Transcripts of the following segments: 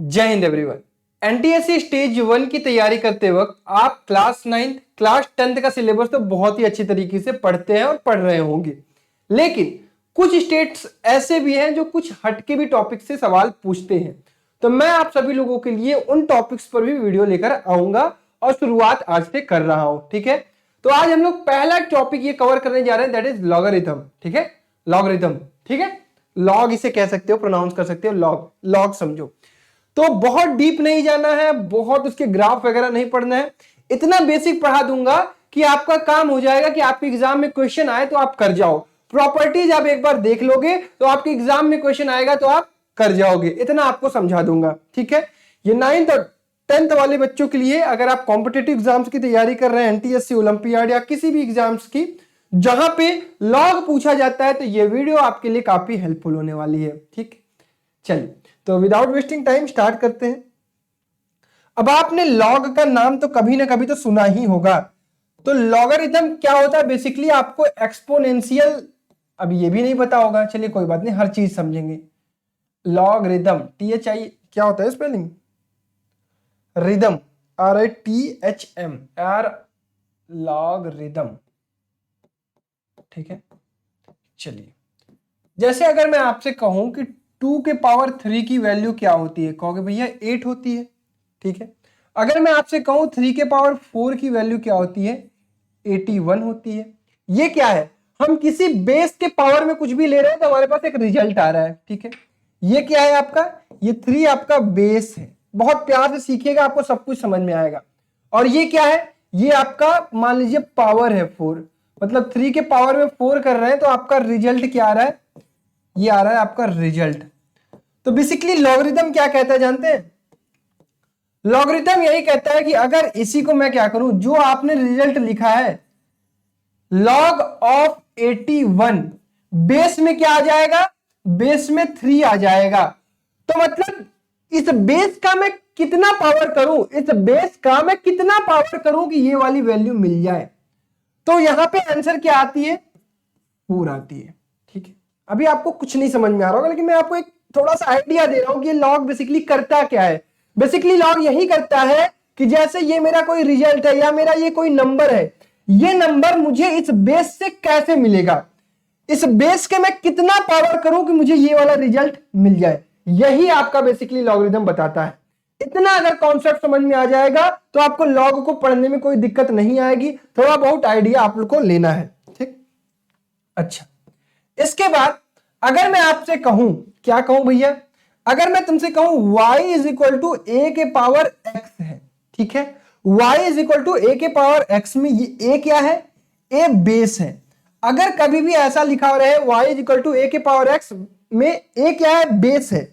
जय Hind everyone. NTSC stage 1 की तैयारी करते वक्त आप क्लास 9 क्लास 10th का सिलेबस तो बहुत ही अच्छी तरीके से पढ़ते हैं और पढ़ रहे होंगे, लेकिन कुछ स्टेट्स ऐसे भी हैं जो कुछ हटके भी टॉपिक से सवाल पूछते हैं। तो मैं आप सभी लोगों के लिए उन टॉपिक्स पर भी वीडियो लेकर आऊंगा और शुरुआत आज से कर रहा हूं। ठीक है, तो आज हम लोग पहला टॉपिक ये कवर करने जा रहे हैं, दैट इज लॉगरिथम। ठीक है, लॉगरिथम। ठीक है, लॉग इसे कह सकते हो, प्रोनाउंस कर सकते हो, लॉग। लॉग समझो तो बहुत डीप नहीं जाना है, बहुत उसके ग्राफ वगैरह नहीं पढ़ना है, इतना बेसिक पढ़ा दूंगा कि आपका काम हो जाएगा कि आपके एग्जाम में क्वेश्चन आए तो आप कर जाओ। प्रॉपर्टीज आप एक बार देख लोगे तो आपके एग्जाम में क्वेश्चन आएगा तो आप कर जाओगे, इतना आपको समझा दूंगा। ठीक है, ये 9th और 10th वाले बच्चों के लिए, अगर आप कॉम्पिटेटिव एग्जाम्स की तैयारी कर रहे हैं, एनटीएससी, ओलंपियाड या किसी भी एग्जाम्स की जहां पे लॉग पूछा जाता है, तो ये वीडियो आपके लिए काफी हेल्पफुल होने वाली है। ठीक, चलिए तो विदाउट वेस्टिंग टाइम स्टार्ट करते हैं। अब आपने लॉग का नाम तो कभी ना कभी तो सुना ही होगा। तो लॉगरिथम क्या होता है? बेसिकली आपको एक्सपोनेंशियल, अब ये भी नहीं पता होगा, चलिए कोई बात नहीं, हर चीज समझेंगे। लॉगरिथम, THI क्या होता है स्पेलिंग? Rhythm, RITHM, logarithm. ठीक है, चलिए जैसे अगर मैं आपसे कहूं कि 2 के पावर 3 की वैल्यू क्या होती है, कहोगे भैया 8 होती है। ठीक है, अगर मैं आपसे कहूं 3 के पावर 4 की वैल्यू क्या होती है, 81 होती है। ये क्या है? हम किसी बेस के पावर में कुछ भी ले रहे हैं तो हमारे पास एक रिजल्ट आ रहा है। ठीक है, ये क्या है आपका? ये 3 आपका बेस है। बहुत प्यार से सीखिएगा, आपको सब कुछ समझ में आएगा। और ये क्या है? ये आपका मान लीजिए पावर है 4, मतलब 3 के पावर में 4 कर रहे हैं तो आपका रिजल्ट क्या आ रहा है? ये आ रहा है आपका रिजल्ट। तो बेसिकली लॉगरिथम क्या कहता है जानते हैं? लॉगरिथम यही कहता है कि अगर इसी को मैं क्या करूं, जो आपने रिजल्ट लिखा है लॉग ऑफ 81, बेस में क्या आ जाएगा? बेस में 3 आ जाएगा। तो मतलब इस बेस का मैं कितना पावर करूं, इस बेस का मैं कितना पावर करूं कि ये वाली वैल्यू मिल जाए। तो यहां पे आंसर क्या आती है? 4 आती है। ठीक है, अभी आपको कुछ नहीं समझ में आ रहा होगा, लेकिन मैं आपको एक थोड़ा सा आइडिया दे रहा हूं कि ये लॉग बेसिकली करता क्या है। बेसिकली लॉग यही करता है कि जैसे ये मेरा कोई रिजल्ट है या मेरा ये कोई नंबर है, ये नंबर मुझे इस बेस से कैसे मिलेगा, इस बेस के मैं कितना पावर करूं कि मुझे ये वाला रिजल्ट मिल जाए, यही आपका बेसिकली लॉगरिथम बताता है। इतना अगर कॉन्सेप्ट समझ में आ जाएगा तो आपको लॉग को पढ़ने में कोई दिक्कत नहीं आएगी, थोड़ा बहुत आइडिया आप लोग को लेना है। ठीक, अच्छा, इसके बाद अगर मैं आपसे कहूं, क्या कहूं भैया? अगर मैं तुमसे कहूं y इज इक्वल टू ए के पावर x है। ठीक है, y इज इक्वल टू ए के पावर x में ये a क्या है? a बेस है। अगर कभी भी ऐसा लिखा रहे y इज इक्वल टू ए के पावर x में a क्या है? बेस है।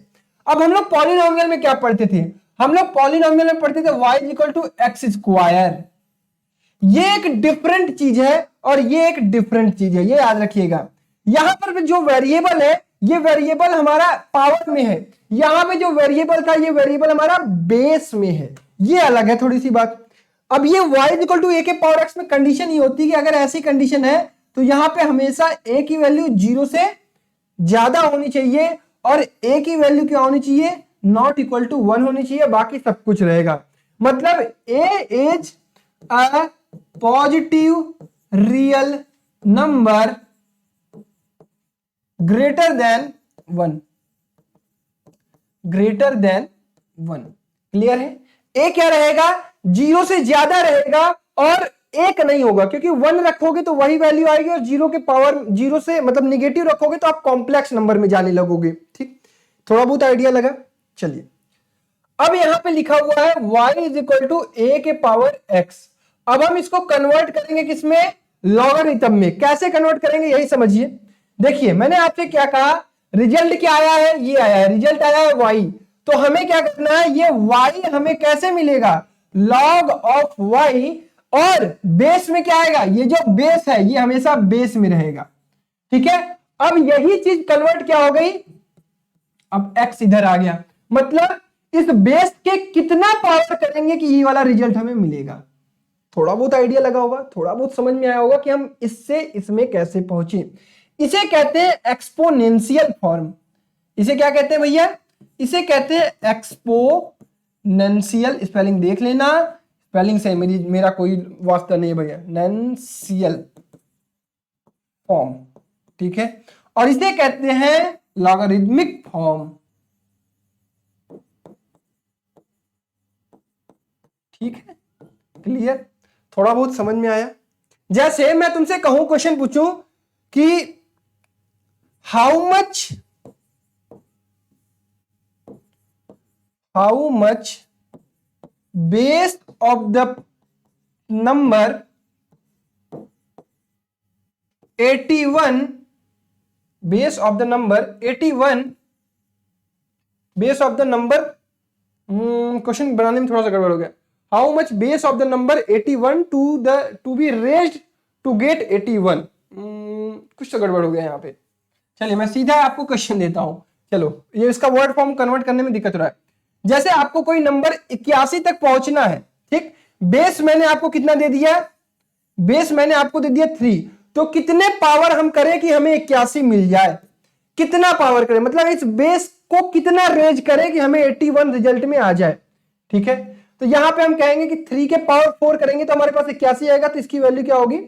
अब हम लोग पॉलिनोमियल में क्या पढ़ते थे? हम लोग पॉलिनोमियल में पढ़ते थे y is equal to X square. ये एक डिफरेंट चीज है और ये एक डिफरेंट चीज है, ये याद रखिएगा। यहां पर जो वेरिएबल है, ये वेरिएबल हमारा पावर में है, यहां पे जो वेरिएबल था ये वेरिएबल हमारा बेस में है, ये अलग है थोड़ी सी बात। अब ये y इक्वल टू ए के पावर x में कंडीशन ही होती है कि अगर ऐसी कंडीशन है तो यहां पे हमेशा a की वैल्यू 0 से ज्यादा होनी चाहिए और a की वैल्यू क्या होनी चाहिए? नॉट इक्वल टू 1 होनी चाहिए, बाकी सब कुछ रहेगा। मतलब a is a positive real number greater than 1, greater than 1। Clear है? ए क्या रहेगा? 0 से ज्यादा रहेगा और 1 नहीं होगा, क्योंकि 1 रखोगे तो वही वैल्यू आएगी और 0 के पावर 0 से मतलब निगेटिव रखोगे तो आप कॉम्प्लेक्स नंबर में जाने लगोगे। ठीक, थोड़ा बहुत आइडिया लगा। चलिए अब यहां पे लिखा हुआ है y इज इक्वल टू ए के पावर x। अब हम इसको कन्वर्ट करेंगे किसमें? लॉगरिथम में। कैसे कन्वर्ट करेंगे यही समझिए। देखिए मैंने आपसे क्या कहा, रिजल्ट क्या आया है? ये आया है, रिजल्ट आया है y। तो हमें क्या करना है? ये y हमें कैसे मिलेगा? लॉग ऑफ y, और बेस में क्या आएगा? ये जो बेस है ये हमेशा बेस में रहेगा। ठीक है, अब यही चीज कन्वर्ट क्या हो गई? अब x इधर आ गया, मतलब इस बेस के कितना पावर करेंगे कि ये वाला रिजल्ट हमें मिलेगा। थोड़ा बहुत आइडिया लगा होगा, थोड़ा बहुत समझ में आया होगा कि हम इससे इसमें कैसे पहुंचे। इसे कहते हैं एक्सपोनेंशियल फॉर्म। इसे क्या कहते हैं भैया? इसे कहते हैं एक्सपोनेंशियल। स्पेलिंग देख लेना, स्पेलिंग से मेरा कोई वास्ता नहीं है भैया, नेंशियल फॉर्म, ठीक है। और इसे कहते हैं लॉगरिदमिक फॉर्म, ठीक है, क्लियर, थोड़ा बहुत समझ में आया। जैसे मैं तुमसे कहूं, क्वेश्चन पूछूं कि how much base of the number 81, base of the number 81, base of the number, question बनाने में थोड़ा सा गड़बड़ हो गया। How much base of the number 81 to be raised to get 81, कुछ तो गड़बड़ हो गया यहाँ पे। चलिए मैं सीधा आपको क्वेश्चन देता हूं, चलो ये इसका वर्ड फॉर्म कन्वर्ट करने में दिक्कत हो रहा है। जैसे आपको कोई नंबर 81 तक पहुंचना है, ठीक, बेस मैंने आपको कितना दे दिया, बेस मैंने आपको दे दिया 3, तो कितने पावर हम करें कि हमें 81 मिल जाए, कितना पावर करें, मतलब इस बेस को कितना रेज करें कि हमें 81 रिजल्ट में आ जाए, ठीक है। तो यहां पे हम कहेंगे कि 3 के पावर 4 करेंगे तो हमारे पास 81 आएगा, तो इसकी वैल्यू क्या होगी,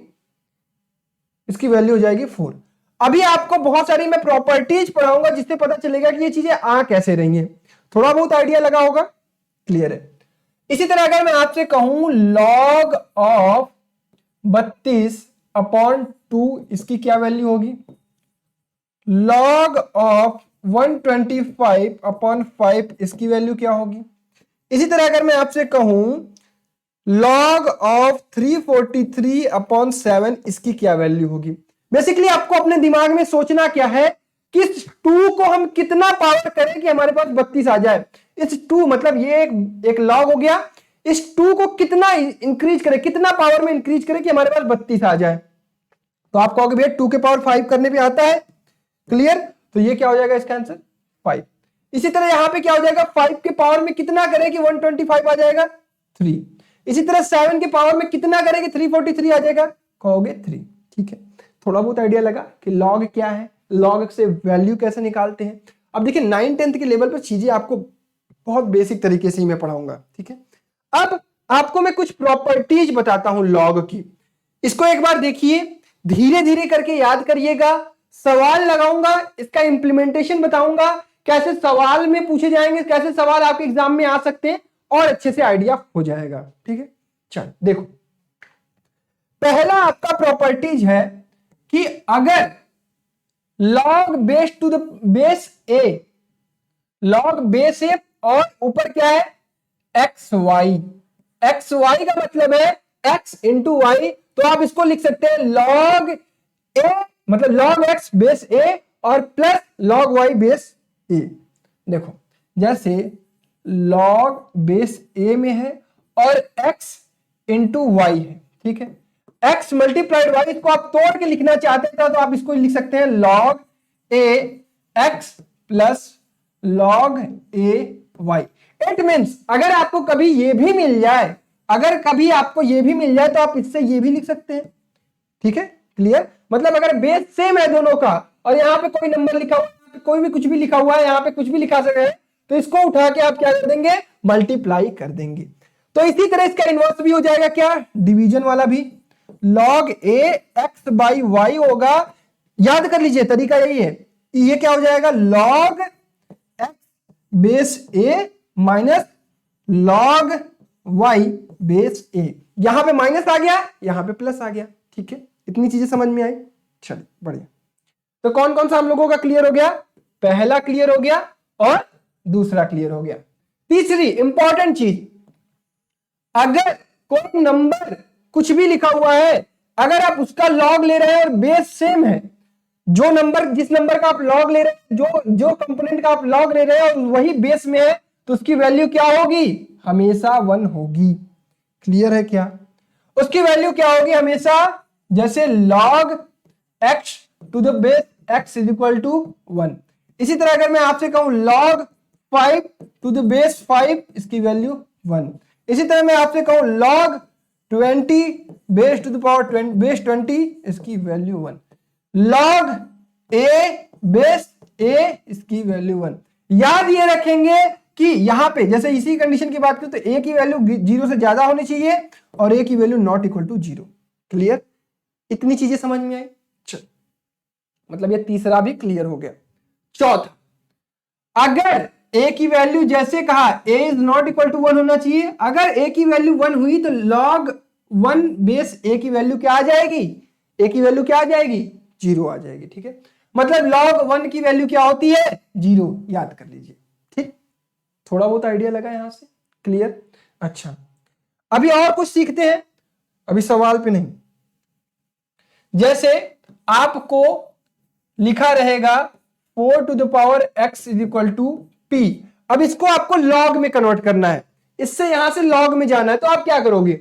इसकी वैल्यू हो जाएगी 4। अभी आपको बहुत सारी मैं प्रॉपर्टीज पढ़ाऊंगा जिससे पता चलेगा कि ये चीजें आ कैसे रही हैं, थोड़ा बहुत आइडिया लगा होगा, क्लियर है। इसी तरह अगर मैं आपसे कहूं लॉग ऑफ 32/2, इसकी क्या वैल्यू होगी, लॉग ऑफ 125/5, इसकी वैल्यू क्या होगी। इसी तरह अगर मैं आपसे कहूं लॉग ऑफ 343/7, इसकी क्या वैल्यू होगी। बेसिकली आपको अपने दिमाग में सोचना क्या है कि इस 2 को हम कितना पावर करें कि हमारे पास 32 आ जाए। इस 2 मतलब ये एक लॉग हो गया, इस 2 को कितना इंक्रीज करें, कितना पावर में इंक्रीज करें कि हमारे पास 32 आ जाए। तो आप कहोगे भैया 2 के पावर 5 करने पे आता है, क्लियर, तो ये क्या हो जाएगा इसका आंसर 5। इसी तरह यहां पे क्या हो जाएगा, 5 के पावर में कितना करें कि 125 आ जाएगा, 3। इसी तरह 7 के पावर में कितना करें कि 343 आ जाएगा, कहोगे 3, ठीक है। थोड़ा बहुत आइडिया लगा कि लॉग क्या है, लॉग से वैल्यू कैसे निकालते हैं। अब देखिए 9th-10th के लेवल पर चीजें आपको बहुत बेसिक तरीके से ही मैं पढ़ाऊंगा, ठीक है। अब आपको मैं कुछ प्रॉपर्टीज बताता हूं लॉग की, इसको एक बार देखिए, धीरे धीरे करके याद करिएगा, सवाल लगाऊंगा, इसका इंप्लीमेंटेशन बताऊंगा, कैसे सवाल में पूछे जाएंगे, कैसे सवाल आपके एग्जाम में आ सकते हैं, और अच्छे से आइडिया हो जाएगा, ठीक है। चल देखो, पहला आपका प्रॉपर्टीज है कि अगर log base to the base A, log base A और ऊपर क्या है एक्स वाई, एक्स वाई का मतलब है एक्स इंटू वाई, तो आप इसको लिख सकते हैं लॉग ए मतलब लॉग एक्स बेस ए और प्लस लॉग वाई बेस ए। देखो जैसे लॉग बेस ए में है और एक्स इंटू वाई है, ठीक है, एक्स मल्टीप्लाइड वाई, इसको आप तोड़ के लिखना चाहते थे तो आप इसको लिख सकते हैं log A X plus log A Y. It means अगर आपको कभी ये भी मिल जाए, अगर कभी आपको ये भी मिल जाए तो आप इससे ये भी लिख सकते हैं, ठीक है, क्लियर। मतलब अगर बेस सेम है दोनों का और यहाँ पे कोई नंबर लिखा हुआ है, कोई भी कुछ भी लिखा हुआ है, यहाँ पे कुछ भी लिखा सकते हैं, तो इसको उठा के आप क्या कर देंगे, मल्टीप्लाई कर देंगे। तो इसी तरह इसका इनवर्स भी हो जाएगा, क्या, डिवीजन वाला भी, log A X by Y होगा, याद कर लीजिए तरीका यही है, ये क्या हो जाएगा लॉग एक्स बेस ए माइनस लॉग वाई बेस ए, यहां पे माइनस आ गया, यहां पे प्लस आ गया, ठीक है। इतनी चीजें समझ में आई, चलिए बढ़िया। तो कौन कौन सा हम लोगों का क्लियर हो गया, पहला क्लियर हो गया और दूसरा क्लियर हो गया। तीसरी इंपॉर्टेंट चीज, अगर कोई नंबर कुछ भी लिखा हुआ है, अगर आप उसका लॉग ले रहे हैं और बेस सेम है, जो नंबर जिस नंबर का आप लॉग ले रहे हैं, जो कंपोनेंट का आप लॉग ले रहे हैं और वही बेस में है, तो उसकी वैल्यू क्या होगी, हमेशा 1 होगी, क्लियर है क्या। उसकी वैल्यू क्या होगी हमेशा, जैसे log x to the base x is equal to 1। इसी तरह अगर मैं आपसे कहूं log 5 टू द बेस 5, इसकी वैल्यू 1। इसी तरह मैं आपसे कहूं log 20 base to the power base 20, इसकी value 1। log a base a, इसकी वैल्यू 1। याद ये रखेंगे कि यहां पे जैसे इसी कंडीशन की बात करें तो a की वैल्यू 0 से ज्यादा होनी चाहिए और a की value not equal to 0। Clear? इतनी चीजें समझ में आई? चल, मतलब ये तीसरा भी क्लियर हो गया। चौथा, अगर a की वैल्यू जैसे कहा a is not equal to 1 होना चाहिए, अगर a की वैल्यू 1 हुई तो log 1 बेस a की वैल्यू क्या आ जाएगी? a की वैल्यू क्या आ जाएगी? 0 आ जाएगी। ठीक है, मतलब log 1 की वैल्यू क्या होती है? 0। याद कर लीजिए। ठीक, थोड़ा बहुत आइडिया लगा यहां से? क्लियर? अच्छा, अभी और कुछ सीखते हैं, अभी सवाल पे नहीं। जैसे आपको लिखा रहेगा 4 to the power x is equal to p। अब इसको आपको लॉग में कन्वर्ट करना है, इससे यहां से लॉग में जाना है, तो आप क्या करोगे?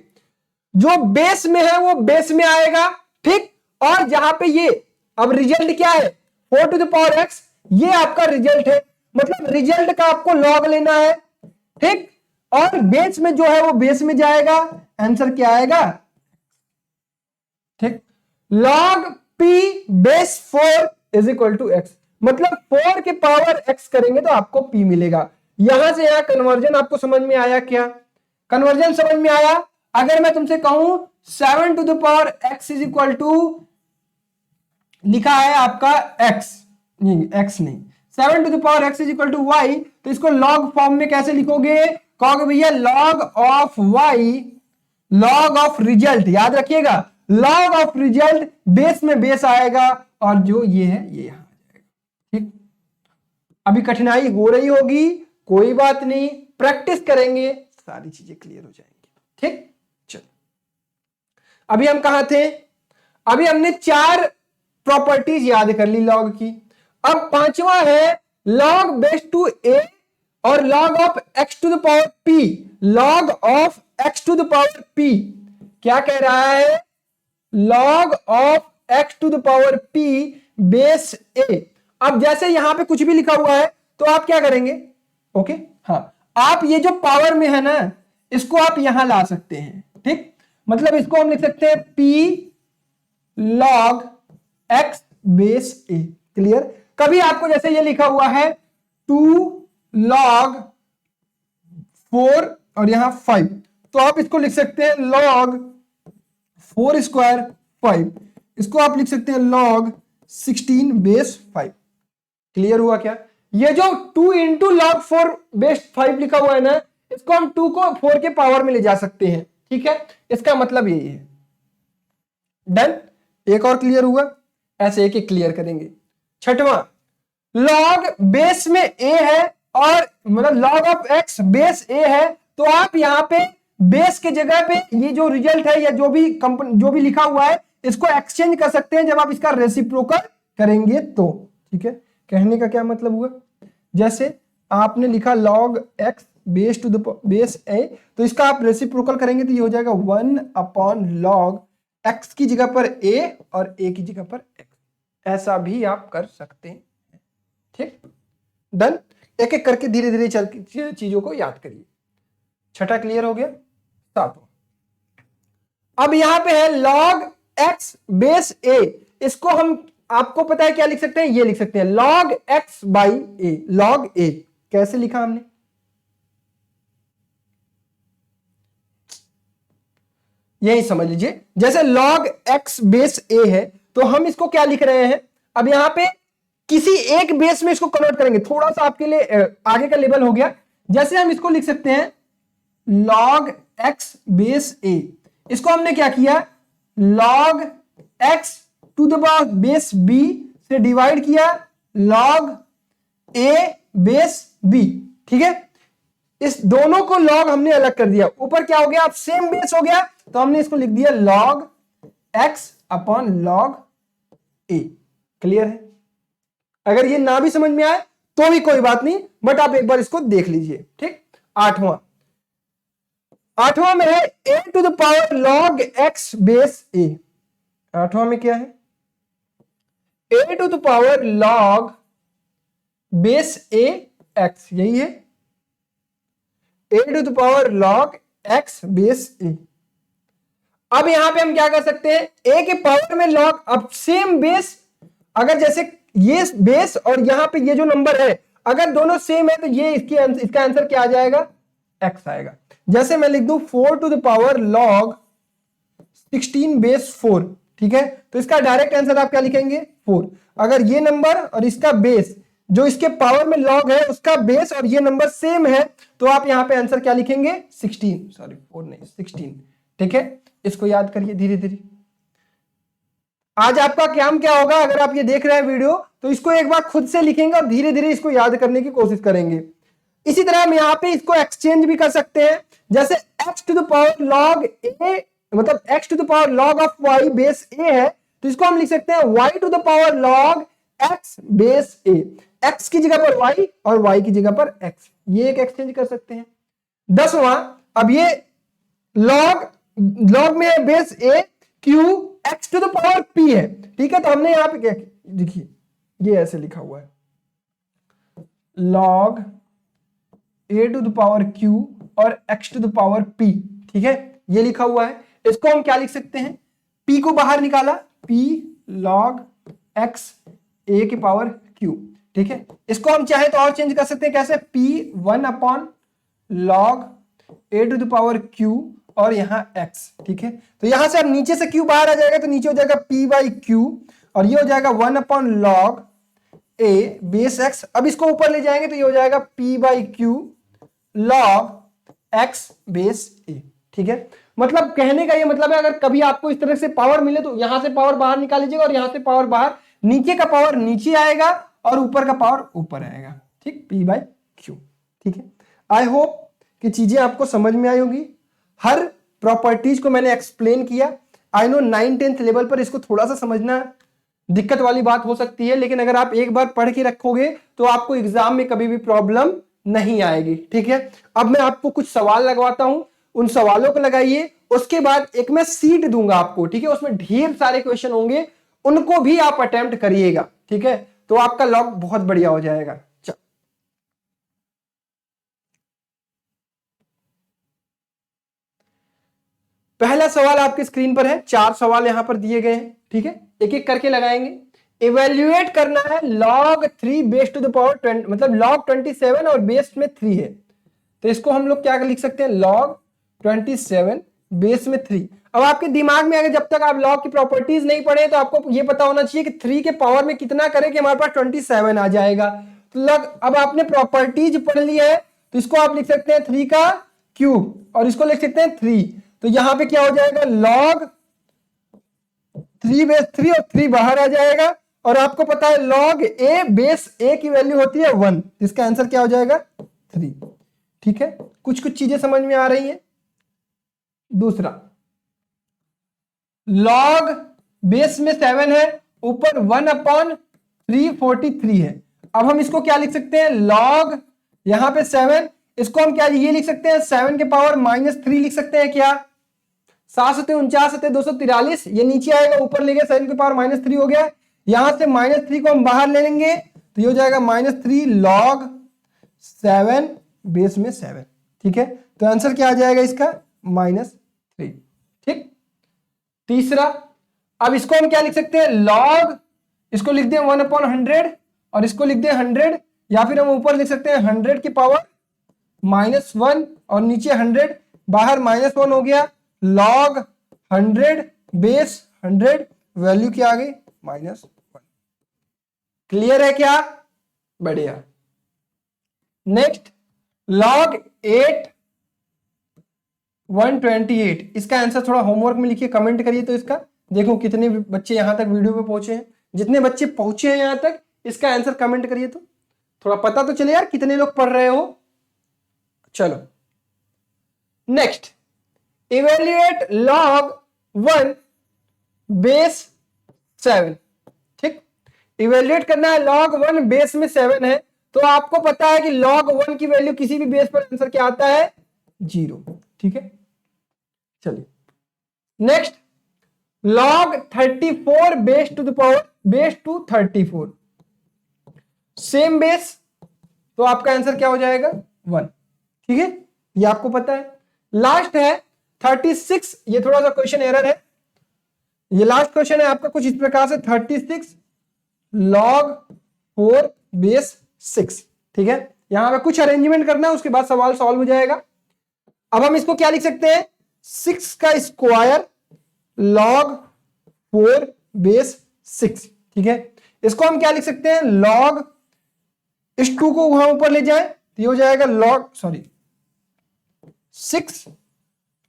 जो बेस में है वो बेस में आएगा। ठीक, और जहां पे ये अब रिजल्ट क्या है? 4 टू द पावर x, ये आपका रिजल्ट है, मतलब रिजल्ट का आपको लॉग लेना है। ठीक, और बेस में जो है वो बेस में जाएगा, आंसर क्या आएगा? ठीक, log p base 4 is equal to x, मतलब 4 के पावर x करेंगे तो आपको p मिलेगा। यहां से यहां कन्वर्जन आपको समझ में आया क्या? कन्वर्जन समझ में आया? अगर मैं तुमसे कहूं 7 to the power x is equal to, लिखा है आपका x नहीं, x नहीं, 7 to the power x is equal to y, तो इसको लॉग फॉर्म में कैसे लिखोगे? कहोगे भैया log of y, log of result, याद रखिएगा लॉग ऑफ रिजल्ट बेस में बेस आएगा और जो ये है ये यहां आ जाएगा। ठीक, अभी कठिनाई हो रही होगी, कोई बात नहीं, प्रैक्टिस करेंगे सारी चीजें क्लियर हो जाएंगी। ठीक, चलो अभी हम कहां थे? अभी हमने 4 प्रॉपर्टीज याद कर ली लॉग की। अब पांचवा है लॉग बेस टू a और log of x to the power p। Log of x to the power p क्या कह रहा है? log of x to the power p base a। अब जैसे यहां पे कुछ भी लिखा हुआ है तो आप क्या करेंगे? ओके, हाँ, आप ये जो पावर में है ना, इसको आप यहां ला सकते हैं। ठीक, मतलब इसको हम लिख सकते हैं p log x base a। Clear? कभी आपको जैसे ये लिखा हुआ है 2 log 4 और यहां 5, तो आप इसको लिख सकते हैं log 4 स्क्वायर 5, इसको आप लिख सकते हैं log 16 बेस 5। क्लियर हुआ क्या? ये जो 2 इंटू लॉग 4 बेस 5 लिखा हुआ है ना, इसको हम 2 को 4 के पावर में ले जा सकते हैं। ठीक है, इसका मतलब यही है। डन? एक और क्लियर हुआ? ऐसे एक एक क्लियर करेंगे। छठवां, लॉग बेस में a है और मतलब log of x base a है, तो आप यहां पे बेस के जगह पे ये जो रिजल्ट है या जो भी लिखा हुआ है इसको एक्सचेंज कर सकते हैं जब आप इसका रेसिप्रोकल करेंगे तो। ठीक है, कहने का क्या मतलब हुआ? जैसे आपने लिखा log x base to the base a, तो इसका आप रेसिप्रोकल करेंगे तो ये हो जाएगा 1 अपॉन log x की जगह पर a और a की जगह पर x। ऐसा भी आप कर सकते हैं। ठीक, डन? एक एक करके धीरे धीरे चल चीजों को याद करिए। छठा क्लियर हो गया। सातवां, अब यहां पे है log x बेस a, इसको हम आपको पता है क्या लिख सकते हैं? ये लिख सकते हैं log x by a। log a कैसे लिखा हमने? यही समझ लीजिए, जैसे log x बेस a है तो हम इसको क्या लिख रहे हैं? अब यहां पे किसी एक बेस में इसको कन्वर्ट करेंगे, थोड़ा सा आपके लिए आगे का लेवल हो गया। जैसे हम इसको लिख सकते हैं log x बेस a, इसको हमने क्या किया? log x to the power base b से डिवाइड किया log a बेस b। ठीक है, इस दोनों को log हमने अलग कर दिया, ऊपर क्या हो गया? अब सेम बेस हो गया तो हमने इसको लिख दिया log x upon log a। Clear है? अगर ये ना भी समझ में आए तो भी कोई बात नहीं, बट आप एक बार इसको देख लीजिए। ठीक, आठवां में है a to the power log x base a। आठवां में क्या है? a to the power log base a x, यही है a to the power log x base a। अब यहां पे हम क्या कर सकते हैं? a के पावर में log, अब सेम बेस, अगर जैसे ये बेस और यहां पे ये जो नंबर है अगर दोनों सेम है तो ये इसका आंसर क्या आ जाएगा, x आएगा। जैसे मैं लिख दूं 4 to the power log 16 base 4, ठीक है, तो इसका डायरेक्ट आंसर आप क्या लिखेंगे 4। अगर ये नंबर और इसका बेस जो इसके पावर में लॉग है उसका बेस और ये नंबर सेम है तो आप यहां पे आंसर क्या लिखेंगे 16, सॉरी 4 नहीं 16, ठीक है। इसको याद करिए धीरे धीरे। आज आपका काम क्या होगा, अगर आप ये देख रहे हैं वीडियो तो इसको एक बार खुद से लिखेंगे और धीरे धीरे इसको याद करने की कोशिश करेंगे। इसी तरह हम यहाँ पे इसको एक्सचेंज भी कर सकते हैं, जैसे x to the power log a, मतलब x to the power log of y base a है, तो इसको हम लिख सकते हैं y to the power log x base a, x की जगह पर y और y की जगह पर x, ये एक एक्सचेंज कर सकते हैं। 10वां, अब ये log में है base a q x to the power p है, ठीक है, तो हमने यहां पे क्या देखिए ये ऐसे लिखा हुआ है log a to the power q और x to the power p, ठीक है, ये लिखा हुआ है। इसको हम क्या लिख सकते हैं, p को बाहर निकाला p log x a की पावर q, ठीक है। इसको हम चाहे तो और चेंज कर सकते हैं, कैसे p 1 upon log a to the power q और यहां x, ठीक है। तो यहां से अब नीचे से q बाहर आ जाएगा तो नीचे हो जाएगा p बाई q और ये हो जाएगा 1 upon log a base x। अब इसको ऊपर ले जाएंगे तो ये हो जाएगा p by q log x base a, ठीक है। मतलब कहने का ये मतलब है अगर कभी आपको इस तरह से पावर मिले तो यहां से पावर बाहर निकाल लीजिएगा और यहां से पावर बाहर, नीचे का पावर नीचे आएगा और ऊपर का पावर ऊपर आएगा, ठीक, p बाई q, ठीक है। आई होप कि चीजें आपको समझ में आई होगी, हर प्रॉपर्टीज को मैंने एक्सप्लेन किया। आई नो 9-10th लेवल पर इसको थोड़ा सा समझना दिक्कत वाली बात हो सकती है, लेकिन अगर आप एक बार पढ़ के रखोगे तो आपको एग्जाम में कभी भी प्रॉब्लम नहीं आएगी, ठीक है। अब मैं आपको कुछ सवाल लगवाता हूं, उन सवालों को लगाइए, उसके बाद एक मैं सीट दूंगा आपको, ठीक है, उसमें ढेर सारे क्वेश्चन होंगे, उनको भी आप अटेम्प्ट करिएगा, ठीक है, तो आपका लॉग बहुत बढ़िया हो जाएगा। पहला सवाल आपकी स्क्रीन पर है, 4 सवाल यहां पर दिए गए हैं, ठीक है, एक एक करके लगाएंगे। इवेल्युएट करना है log 3 base to the power 20, मतलब log 27 और बेस में 3 है, तो इसको हम लोग क्या लिख सकते हैं log 27 बेस में 3। अब आपके दिमाग में अगर जब तक आप log की प्रॉपर्टीज नहीं पढ़े तो आपको ये पता होना चाहिए कि 3 के पावर में कितना करें कि हमारे पास 27 आ जाएगा। तो अब आपने प्रॉपर्टीज पढ़ ली है तो इसको आप लिख सकते हैं 3 का क्यूब और इसको लिख सकते हैं 3, तो यहां पे क्या हो जाएगा log 3 बेस 3 और 3 बाहर आ जाएगा और आपको पता है log a बेस a की वैल्यू होती है 1, इसका आंसर क्या हो जाएगा 3, ठीक है। कुछ कुछ चीजें समझ में आ रही हैं। दूसरा, log बेस में 7 है, ऊपर 1 अपॉन 343 है। अब हम इसको क्या लिख सकते हैं, log यहां पे 7, इसको हम क्या ये लिख सकते हैं 7 के पावर -3 लिख सकते हैं क्या, 7×7=243, ये नीचे आएगा, ऊपर ले गए 7 के पावर -3 हो गया, यहां से -3 को हम बाहर ले लेंगे तो ये हो जाएगा -3 log 7 बेस में 7, ठीक है, तो आंसर क्या आ जाएगा इसका -3, ठीक। तीसरा, अब इसको हम क्या लिख सकते हैं log, इसको लिख दें 1/100 और इसको लिख दें 100, या फिर हम ऊपर लिख सकते हैं 100 की पावर -1 और नीचे 100, बाहर -1 हो गया, log 100 बेस 100, वैल्यू क्या आ गई -1। क्लियर है क्या, बढ़िया। नेक्स्ट, log 8 128, इसका आंसर थोड़ा होमवर्क में लिखिए, कमेंट करिए तो इसका देखो कितने बच्चे यहां तक वीडियो पे पहुंचे हैं, जितने बच्चे पहुंचे हैं यहां तक इसका आंसर कमेंट करिए तो थोड़ा पता तो चले यार कितने लोग पढ़ रहे हो। चलो नेक्स्ट, इवेल्युएट log 1 बेस 7, ठीक, इवेल्युएट करना है log 1 बेस में 7 है, तो आपको पता है कि log 1 की वैल्यू किसी भी बेस पर आंसर क्या आता है 0, ठीक है। चलिए next, log 34 base to the power base to 34, same base, तो आपका आंसर क्या हो जाएगा 1, ठीक है, ये आपको पता है। लास्ट है 36, ये थोड़ा सा क्वेश्चन एरर है, ये लास्ट क्वेश्चन है आपका कुछ इस प्रकार से 36 log 4 बेस 6, ठीक है, यहां पे कुछ अरेंजमेंट करना है, उसके बाद सवाल सॉल्व हो जाएगा। अब हम इसको क्या लिख सकते हैं, 6 का स्क्वायर log 4 बेस 6, ठीक है। इसको हम क्या लिख सकते हैं, log, इस 2 को वहां ऊपर ले जाए तो ये हो जाएगा log 6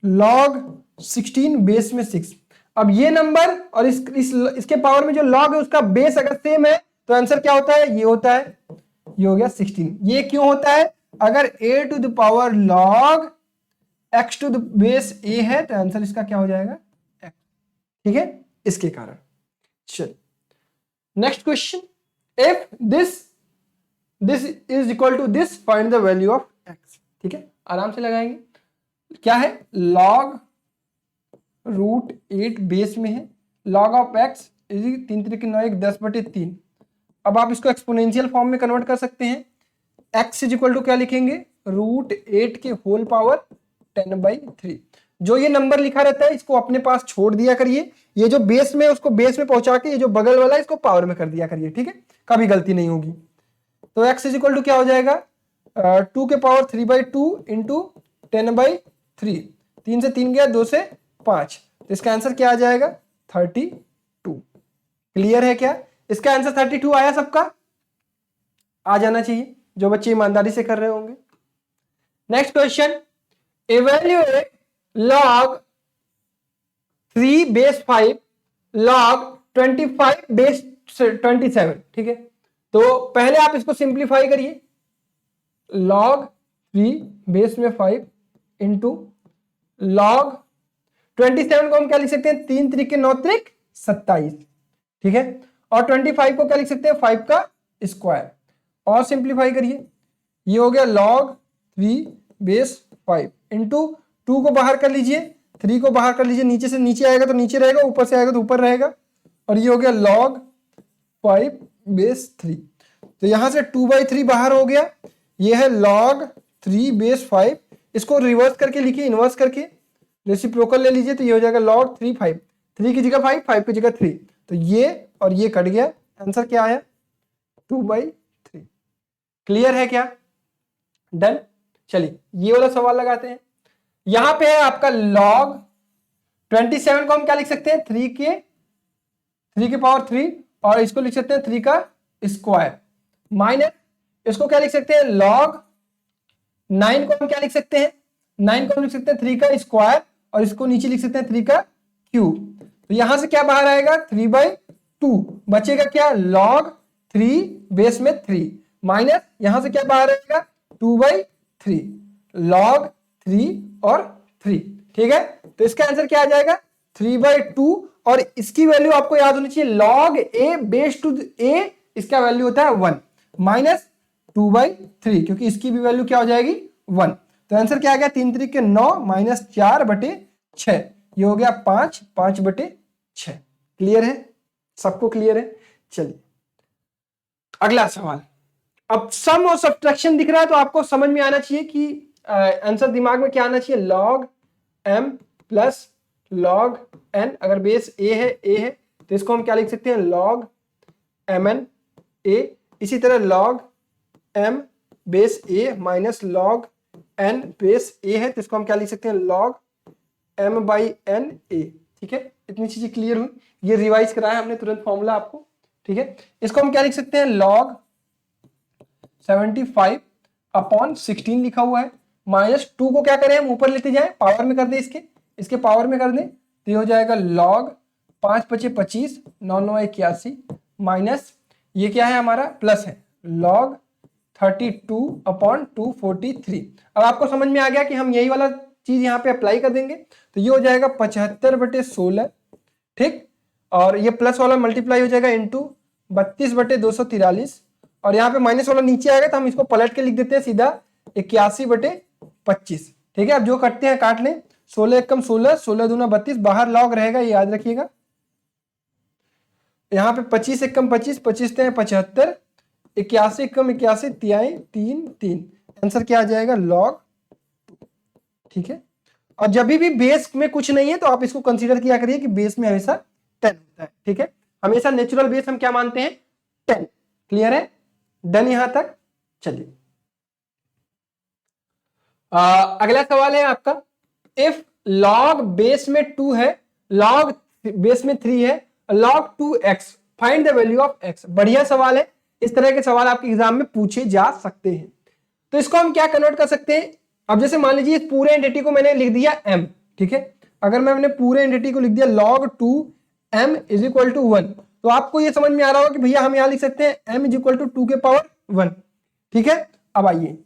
log 16 बेस में 6। अब ये नंबर और इसके पावर में जो log है उसका बेस अगर सेम है तो आंसर क्या होता है, ये होता है, ये हो गया 16। ये क्यों होता है, अगर a to the power log x to the base a है तो आंसर इसका क्या हो जाएगा, x, ठीक है, इसके कारण। चल next question, if this is equal to this, find the value of x, ठीक है, आराम से लगाएंगे। क्या है, log √8 बेस में है, log ऑफ x इज 3 3 9 1 10/3। अब आप इसको एक्सपोनेंशियल फॉर्म में कन्वर्ट कर सकते हैं, x इज इक्वल टू क्या लिखेंगे, √8 के होल पावर 10/3। जो ये नंबर लिखा रहता है इसको अपने पास छोड़ दिया करिए, ये जो बेस में उसको बेस में पहुंचा के ये जो बगल वाला है इसको पावर में कर दिया करिए, ठीक है, कभी गलती नहीं होगी। तो x इज इक्वल टू क्या हो जाएगा, 2 के पावर 3/2 इंटू 10/3, 3 से 3 गया, 2 से 5, तो इसका आंसर क्या आ जाएगा, 32। क्लियर है क्या, इसका आंसर 32 आया, सबका आ जाना चाहिए जो बच्चे ईमानदारी से कर रहे होंगे। Next question, evaluate log 3 base 5 log 25 base 27, ठीक है। तो पहले आप इसको सिंप्लीफाई करिए, log 3 बेस में 5 इंटू log 27 को हम क्या लिख सकते हैं, 3 3 9 3 27, ठीक है, और 25 को क्या लिख सकते हैं, 5 का स्क्वायर, और सिंप्लीफाई करिए, ये हो गया log 3 बेस 5 इंटू 2 को बाहर कर लीजिए, 3 को बाहर कर लीजिए, नीचे से नीचे आएगा तो नीचे रहेगा, ऊपर से आएगा तो ऊपर रहेगा, और ये हो गया log 5 बेस 3। तो यहां से 2/3 बाहर हो गया, ये है log 3 बेस 5, इसको रिवर्स करके लिखिए, इनवर्स करके रेसिप्रोकल ले लीजिए, तो ये हो जाएगा log 3 5, 3 की जगह 5, 5 की जगह 3, तो ये और ये कट गया, आंसर क्या आया, 2/3। क्लियर है क्या, डन। चलिए ये वाला सवाल लगाते हैं, यहां पे है आपका log 27 को हम क्या लिख सकते हैं, 3 के पावर 3, और इसको लिख सकते हैं 3 का स्क्वायर, माइनस इसको क्या लिख सकते हैं, log 9 को हम क्या लिख सकते हैं, 9 को हम लिख सकते हैं 3 का स्क्वायर, और इसको नीचे लिख सकते हैं 3 का क्यूब। तो यहां से क्या बाहर आएगा, 3/2, बचेगा क्या, log 3 बेस में 3, माइनस यहां से क्या बाहर आएगा, 2/3, log 3 और 3, ठीक है। तो इसका आंसर क्या आ जाएगा, 3/2, और इसकी वैल्यू आपको याद होनी चाहिए, log a base to a, इसका वैल्यू होता है 1, माइनस 2/3, क्योंकि इसकी भी वैल्यू क्या हो जाएगी, 1। तो आंसर क्या आ गया, 3 3 9 माइनस 4/6, ये हो गया 5/6। क्लियर है, सबको क्लियर है। चलिए अगला सवाल, अब सम और सब्ट्रैक्शन दिख रहा है तो आपको समझ में आना चाहिए कि आंसर दिमाग में क्या आना चाहिए, log m plus log n, अगर बेस a है तो इसको हम क्या लिख सकते हैं, log mn a, इसी तरह log m base a minus log n base a है तो इसको हम क्या लिख सकते हैं, log m/n a, ठीक है। इतनी चीजें क्लियर हुई, ये रिवाइज कराया हमने तुरंत फॉर्मूला आपको, ठीक है। इसको हम क्या लिख सकते हैं, log 75/16 लिखा हुआ है, माइनस 2 को क्या करें हम ऊपर लेते जाएं, पावर में कर दें, इसके पावर में कर दें, तो ये हो जाएगा log 5 5 25 9 9 81, माइनस ये क्या है हमारा, प्लस है log 32/243। अब आपको समझ में आ गया कि हम यही वाला चीज यहाँ पे अप्लाई कर देंगे, तो ये हो जाएगा 75/16, ठीक, और ये प्लस वाला मल्टीप्लाई हो जाएगा इंटू 32/243, और यहाँ पे माइनस वाला नीचे आएगा तो हम इसको पलट के लिख देते हैं सीधा 81/25, ठीक है। अब जो कटते हैं काट लें, 16 एकम 16, 16 दूना 32, बाहर लॉग रहेगा, ये याद रखिएगा। यहाँ पे 25 एकम 25, 25 हैं 75, 81 एकम 81, 3 3, आंसर क्या आ जाएगा, log, ठीक है। और जब भी बेस में कुछ नहीं है तो आप इसको कंसीडर किया करिए कि बेस में हमेशा 10 होता है, ठीक है। हमेशा नेचुरल बेस हम क्या मानते हैं, 10। क्लियर है, डन यहां तक। चलिए अगला सवाल है आपका, इफ log बेस में 2 है, log बेस में 3 है, log 2x find the value of x। बढ़िया सवाल है, इस तरह के सवाल आपके एग्जाम में पूछे जा सकते हैं। तो इसको हम क्या कन्वर्ट कर सकते हैं, अब जैसे मान लीजिए इस पूरे एंटिटी को मैंने लिख दिया m, ठीक है, अगर मैंने पूरे एंटिटी को लिख दिया log 2m is equal to 1, तो आपको ये समझ में आ रहा होगा कि भैया हम यहां लिख सकते हैं m इज इक्वल टू 2 के पावर 1, ठीक है। अब आइए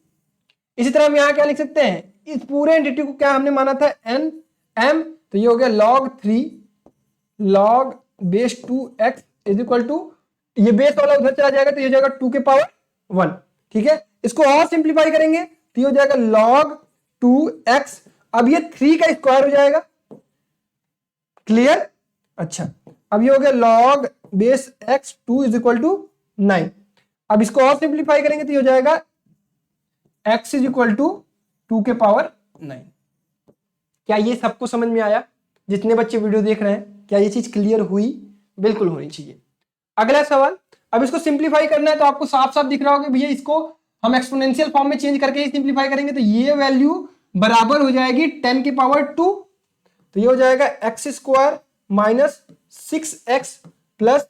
इसी तरह हम यहां क्या लिख सकते हैं, इस पूरे एंटिटी को क्या हमने माना था n m, तो ये हो गया log 3 log base 2x is equal to, ये बेस वाला उधर चला जाएगा तो ये हो जाएगा 2 के पावर 1, ठीक है। इसको और सिंप्लीफाई करेंगे तो ये हो जाएगा log 2x, अब ये 3 का स्क्वायर हो जाएगा, क्लियर। अच्छा अब ये हो गया log base x 2 is equal to 9, अब इसको और सिंप्लीफाई करेंगे तो ये हो जाएगा x इज इक्वल टू 2 के पावर 9। क्या ये सबको समझ में आया, जितने बच्चे वीडियो देख रहे हैं, क्या ये चीज क्लियर हुई? बिल्कुल होनी चाहिए। अगला सवाल, अब इसको सिंप्लीफाई करना है तो आपको साफ साफ दिख रहा होगा भैया इसको हम एक्सपोनेंशियल फॉर्म में चेंज करके ही सिंप्लीफाई करेंगे, तो ये वैल्यू बराबर हो जाएगी 10 की पावर 2, तो ये हो जाएगा x square minus 6x plus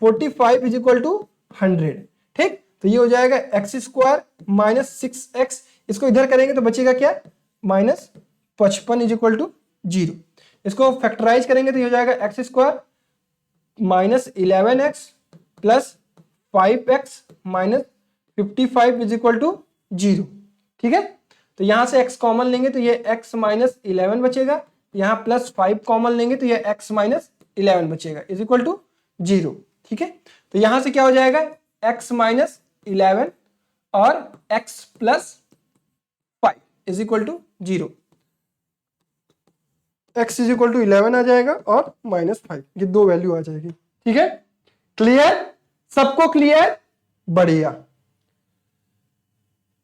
45 is equal to 100, ठीक। तो ये हो जाएगा x स्क्वायर माइनस 6x, इसको इधर करेंगे तो बचेगा क्या, माइनस 55 इज इक्वल टू 0। इसको फैक्टराइज करेंगे तो ये हो जाएगा x square minus 11x plus 5x minus 55 is equal to 0, ठीक है। तो यहां से x कॉमन लेंगे तो ये x माइनस 11 बचेगा, यहां प्लस 5 कॉमन लेंगे तो ये x माइनस 11 बचेगा इज इक्वल टू 0, ठीक है। तो यहां से क्या हो जाएगा, x माइनस 11 और x plus 5 is equal to 0, x is equal to 11 आ जाएगा और माइनस 5, ये दो वैल्यू आ जाएगी, ठीक है। क्लियर, सबको क्लियर, बढ़िया।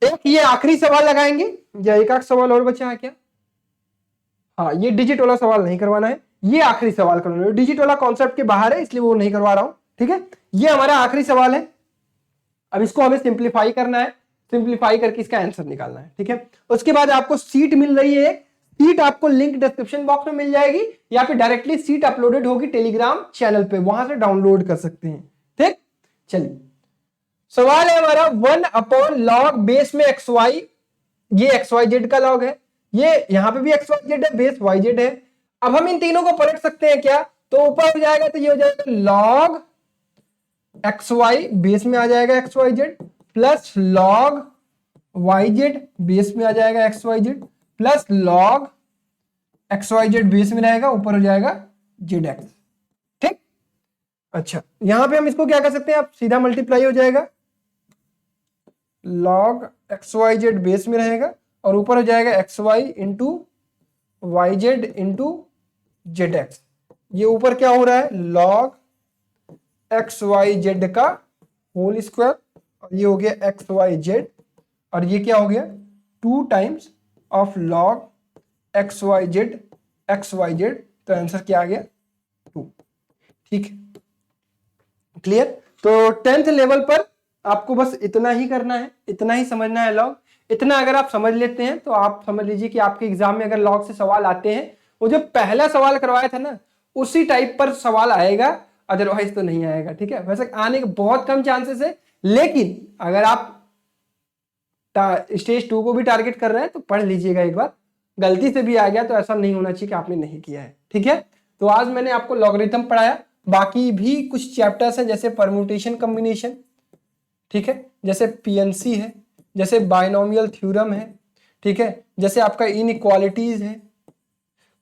एक ये आखिरी सवाल लगाएंगे या एक आख सवाल और बचा है क्या? हाँ, ये डिजिट वाला सवाल नहीं करवाना है, ये आखिरी सवाल करवाना है, डिजिट वाला कॉन्सेप्ट के बाहर है इसलिए वो नहीं करवा रहा हूं, ठीक है। ये हमारा आखिरी सवाल है, अब इसको हमें सिंप्लीफाई करना है, सिंप्लीफाई करके इसका आंसर निकालना है, ठीक है। उसके बाद आपको सीट मिल रही है, सीट आपको लिंक डिस्क्रिप्शन बॉक्स में मिल जाएगी या फिर डायरेक्टली सीट अपलोडेड होगी टेलीग्राम चैनल पे, वहां से डाउनलोड कर सकते हैं, ठीक। चलिए सवाल है हमारा 1 अपॉन लॉग बेस में xy, ये xyz का लॉग है, ये यहां पे भी xyz है, बेस yz है। अब हम इन तीनों को पलट सकते हैं क्या, तो ऊपर हो जाएगा तो ये हो जाएगा log xy बेस में आ जाएगा xyz plus log yz base में आ जाएगा xyz plus log xyz base में रहेगा, ऊपर हो जाएगा zx, ठीक। अच्छा यहां पे हम इसको क्या कर सकते हैं, आप सीधा मल्टीप्लाई हो जाएगा, log xyz बेस में रहेगा और ऊपर हो जाएगा xy into yz into zx। ये ऊपर क्या हो रहा है, log xyz का होल स्क्वायर और ये हो गया xyz और ये क्या हो गया 2 टाइम्स ऑफ log xyz, तो आंसर क्या आ गया 2, ठीक है। क्लियर, तो 10th लेवल पर आपको बस इतना ही करना है, इतना ही समझना है लॉग। इतना अगर आप समझ लेते हैं तो आप समझ लीजिए कि आपके एग्जाम में अगर लॉग से सवाल आते हैं, वो जो पहला सवाल करवाया था ना उसी टाइप पर सवाल आएगा, अदरवाइज तो नहीं आएगा, ठीक है। वैसे आने के बहुत कम चांसेस है, लेकिन अगर आप स्टेज 2 को भी टारगेट कर रहे हैं तो पढ़ लीजिएगा एक बार, गलती से भी आ गया तो ऐसा नहीं होना चाहिए कि आपने नहीं किया है, ठीक है। तो आज मैंने आपको लॉगरिथम पढ़ाया, बाकी भी कुछ चैप्टर्स हैं जैसे परम्यूटेशन कॉम्बिनेशन, ठीक है, जैसे पीएनसी है, जैसे बाइनोमियल थ्योरम है, ठीक है, जैसे आपका इनइक्वालिटीज है,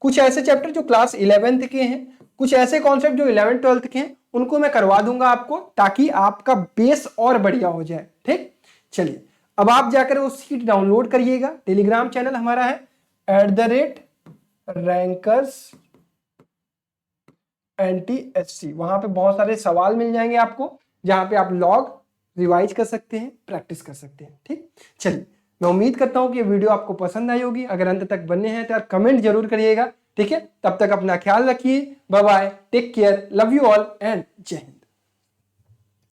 कुछ ऐसे चैप्टर जो क्लास 11th के हैं, कुछ ऐसे कॉन्सेप्ट जो 11th 12th के हैं, उनको मैं करवा दूंगा आपको ताकि आपका बेस और बढ़िया हो जाए, ठीक। चलिए अब आप जाकर वो सीट डाउनलोड करिएगा, टेलीग्राम चैनल हमारा है @rankers NTSC, वहां पे बहुत सारे सवाल मिल जाएंगे आपको जहां पे आप लॉग रिवाइज कर सकते हैं, प्रैक्टिस कर सकते हैं, ठीक। चलिए मैं उम्मीद करता हूं कि ये वीडियो आपको पसंद आई होगी, अगर अंत तक बने हैं तो यार कमेंट जरूर करिएगा, ठीक है। तब तक अपना ख्याल रखिए, bye bye, take care, love you all and जय हिंद।